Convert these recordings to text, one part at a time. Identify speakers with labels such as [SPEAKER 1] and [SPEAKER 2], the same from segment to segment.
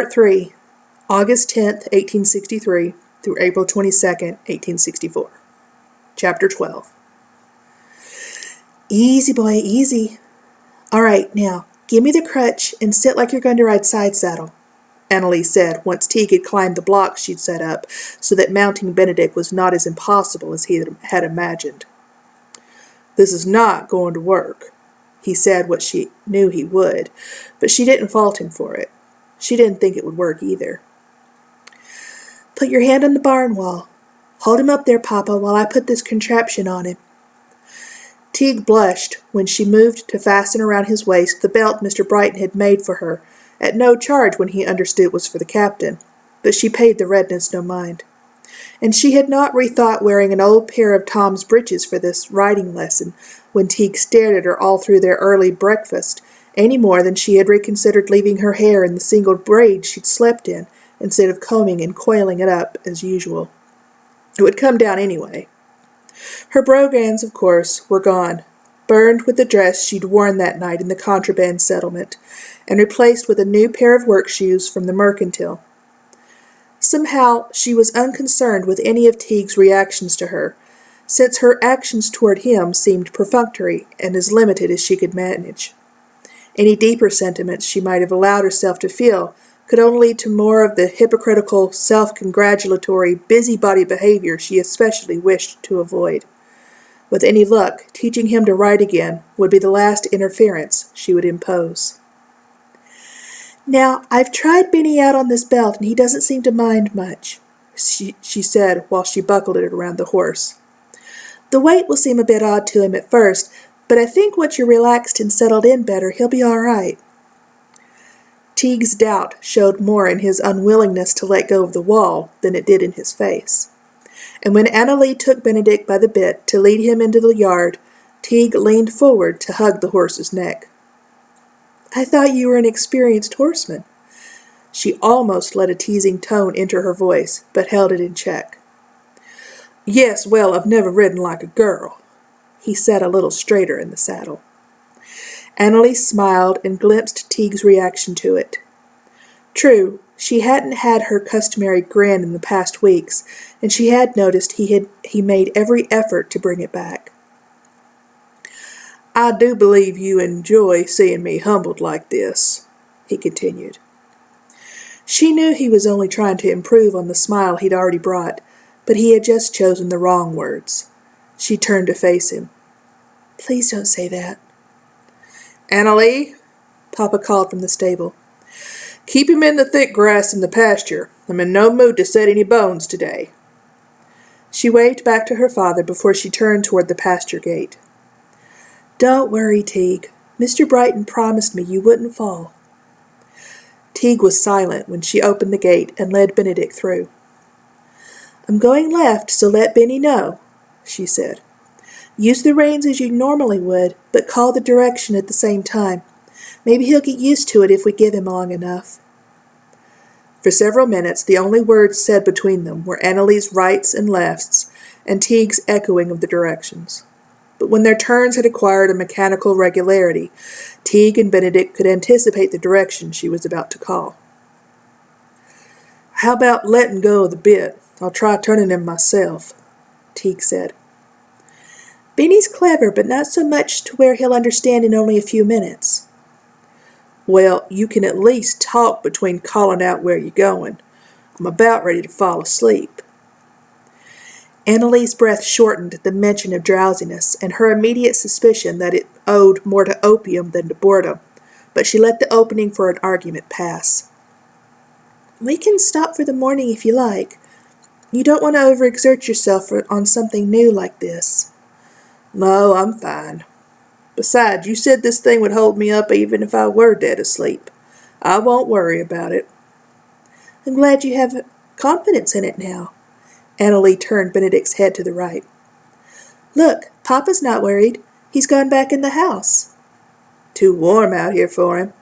[SPEAKER 1] 3, August 10th, 1863 through April 22nd, 1864. Chapter 12. Easy, boy, easy. All right, now, give me the crutch and sit like you're going to ride side saddle, Annalise said, once Teague had climbed the blocks she'd set up so that mounting Benedict was not as impossible as he had imagined. This is not going to work, he said what she knew he would, but she didn't fault him for it. She didn't think it would work either. Put your hand on the barn wall. Hold him up there, Papa, while I put this contraption on him. Teague blushed when she moved to fasten around his waist the belt Mr. Brighton had made for her, at no charge when he understood it was for the captain, but she paid the redness no mind. And she had not rethought wearing an old pair of Tom's breeches for this riding lesson when Teague stared at her all through their early breakfast, any more than she had reconsidered leaving her hair in the single braid she'd slept in, instead of combing and coiling it up as usual. It would come down anyway. Her brogans, of course, were gone, burned with the dress she'd worn that night in the contraband settlement, and replaced with a new pair of work shoes from the mercantile. Somehow she was unconcerned with any of Teague's reactions to her, since her actions toward him seemed perfunctory and as limited as she could manage. Any deeper sentiments she might have allowed herself to feel could only lead to more of the hypocritical, self-congratulatory, busybody behavior she especially wished to avoid. With any luck, teaching him to ride again would be the last interference she would impose. Now, I've tried Benny out on this belt, and he doesn't seem to mind much, she said while she buckled it around the horse. The weight will seem a bit odd to him at first, but I think once you're relaxed and settled in better, he'll be all right. Teague's doubt showed more in his unwillingness to let go of the wall than it did in his face. And when Annalise took Benedict by the bit to lead him into the yard, Teague leaned forward to hug the horse's neck. I thought you were an experienced horseman. She almost let a teasing tone enter her voice, but held it in check. Yes, well, I've never ridden like a girl, he said a little straighter in the saddle. Annalise smiled and glimpsed Teague's reaction to it. True, she hadn't had her customary grin in the past weeks, and she had noticed he made every effort to bring it back. I do believe you enjoy seeing me humbled like this, he continued. She knew he was only trying to improve on the smile he'd already brought, but he had just chosen the wrong words. She turned to face him. Please don't say that. Annalise, Papa called from the stable. Keep him in the thick grass in the pasture. I'm in no mood to set any bones today. She waved back to her father before she turned toward the pasture gate. Don't worry, Teague. Mr. Brighton promised me you wouldn't fall. Teague was silent when she opened the gate and led Benedict through. I'm going left, so let Benny know, she said. Use the reins as you normally would, but call the direction at the same time. Maybe he'll get used to it if we give him long enough. For several minutes, the only words said between them were Annalise's rights and lefts, and Teague's echoing of the directions. But when their turns had acquired a mechanical regularity, Teague and Benedict could anticipate the direction she was about to call. How about letting go of the bit? I'll try turning him myself, Teague said. Benny's clever, but not so much to where he'll understand in only a few minutes. Well, you can at least talk between calling out where you're going. I'm about ready to fall asleep. Annalise's breath shortened at the mention of drowsiness and her immediate suspicion that it owed more to opium than to boredom, but she let the opening for an argument pass. We can stop for the morning if you like. You don't want to overexert yourself on something new like this. No, I'm fine. Besides, you said this thing would hold me up even if I were dead asleep. I won't worry about it. I'm glad you have confidence in it now. Annalise turned Benedict's head to the right. Look, Papa's not worried. He's gone back in the house. Too warm out here for him.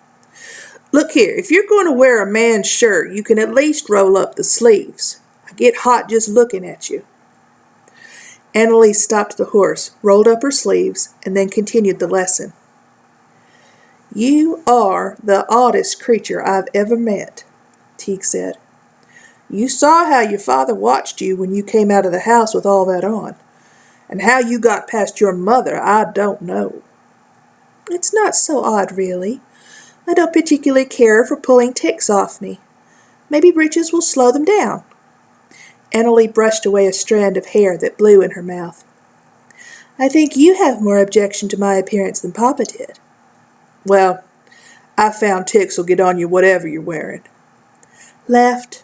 [SPEAKER 1] Look here, if you're going to wear a man's shirt, you can at least roll up the sleeves. I get hot just looking at you. Annalise stopped the horse, rolled up her sleeves, and then continued the lesson. You are the oddest creature I've ever met. Teague said. You saw how your father watched you when you came out of the house with all that on. And how you got past your mother, I don't know. It's not so odd, really. I don't particularly care for pulling ticks off me. Maybe breeches will slow them down. Annalie brushed away a strand of hair that blew in her mouth. I think you have more objection to my appearance than Papa did. Well, I found ticks will get on you whatever you're wearing. Left.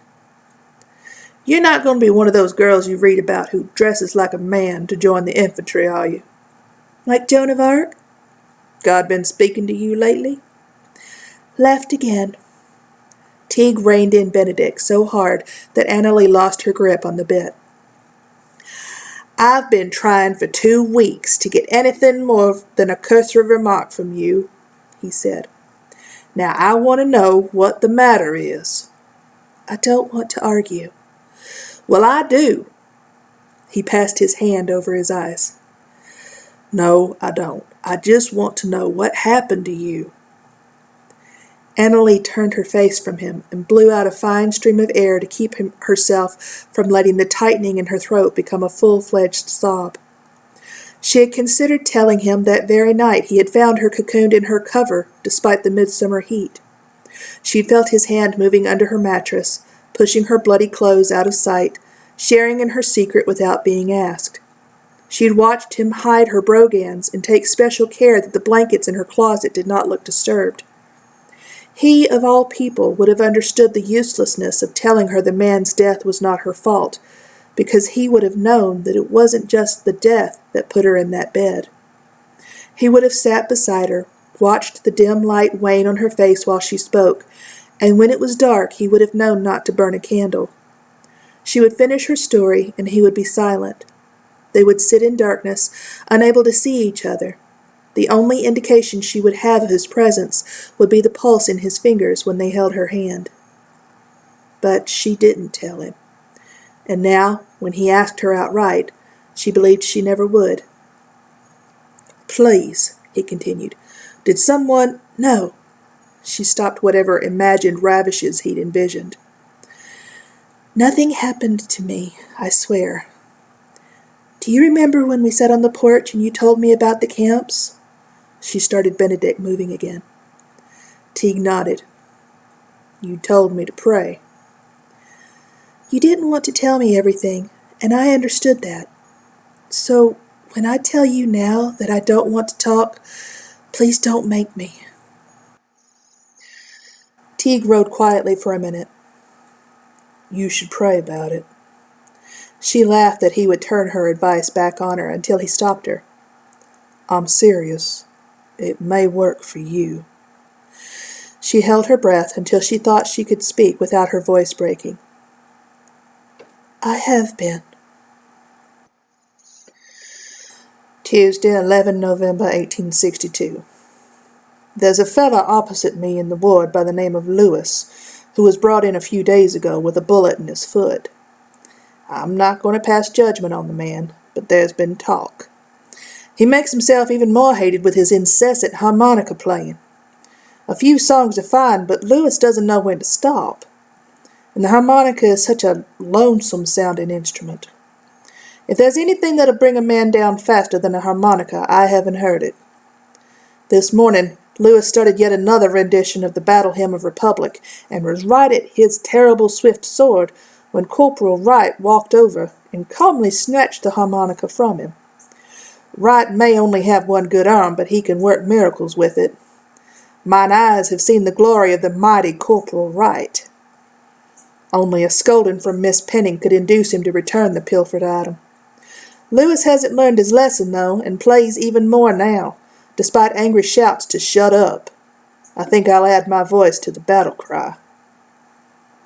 [SPEAKER 1] You're not going to be one of those girls you read about who dresses like a man to join the infantry, are you? Like Joan of Arc? God been speaking to you lately? Left again. Teague reined in Benedict so hard that Annalie lost her grip on the bit. I've been trying for 2 weeks to get anything more than a cursory remark from you, he said. Now I want to know what the matter is. I don't want to argue. Well, I do. He passed his hand over his eyes. No, I don't. I just want to know what happened to you. Annalie turned her face from him and blew out a fine stream of air to keep herself from letting the tightening in her throat become a full-fledged sob. She had considered telling him that very night he had found her cocooned in her cover despite the midsummer heat. She had felt his hand moving under her mattress, pushing her bloody clothes out of sight, sharing in her secret without being asked. She had watched him hide her brogans and take special care that the blankets in her closet did not look disturbed. He, of all people, would have understood the uselessness of telling her the man's death was not her fault, because he would have known that it wasn't just the death that put her in that bed. He would have sat beside her, watched the dim light wane on her face while she spoke, and when it was dark he would have known not to burn a candle. She would finish her story, and he would be silent. They would sit in darkness, unable to see each other. The only indication she would have of his presence would be the pulse in his fingers when they held her hand. But she didn't tell him. And now, when he asked her outright, she believed she never would. Please, he continued, did someone— No. She stopped whatever imagined ravishes he'd envisioned. Nothing happened to me, I swear. Do you remember when we sat on the porch and you told me about the camps? She started Benedict moving again. Teague nodded. You told me to pray. You didn't want to tell me everything, and I understood that. So, when I tell you now that I don't want to talk, please don't make me. Teague rode quietly for a minute. You should pray about it. She laughed that he would turn her advice back on her until he stopped her. I'm serious. It may work for you. She held her breath until she thought she could speak without her voice breaking. I have been. Tuesday, 11 November 1862. There's a fellow opposite me in the ward by the name of Lewis, who was brought in a few days ago with a bullet in his foot. I'm not going to pass judgment on the man, but there's been talk. He makes himself even more hated with his incessant harmonica playing. A few songs are fine, but Lewis doesn't know when to stop. And the harmonica is such a lonesome-sounding instrument. If there's anything that'll bring a man down faster than a harmonica, I haven't heard it. This morning, Lewis started yet another rendition of the Battle Hymn of Republic, and was right at his terrible swift sword when Corporal Wright walked over and calmly snatched the harmonica from him. Wright may only have one good arm, but he can work miracles with it. Mine eyes have seen the glory of the mighty Corporal Wright. Only a scolding from Miss Penning could induce him to return the pilfered item. Lewis hasn't learned his lesson, though, and plays even more now, despite angry shouts to shut up. I think I'll add my voice to the battle cry.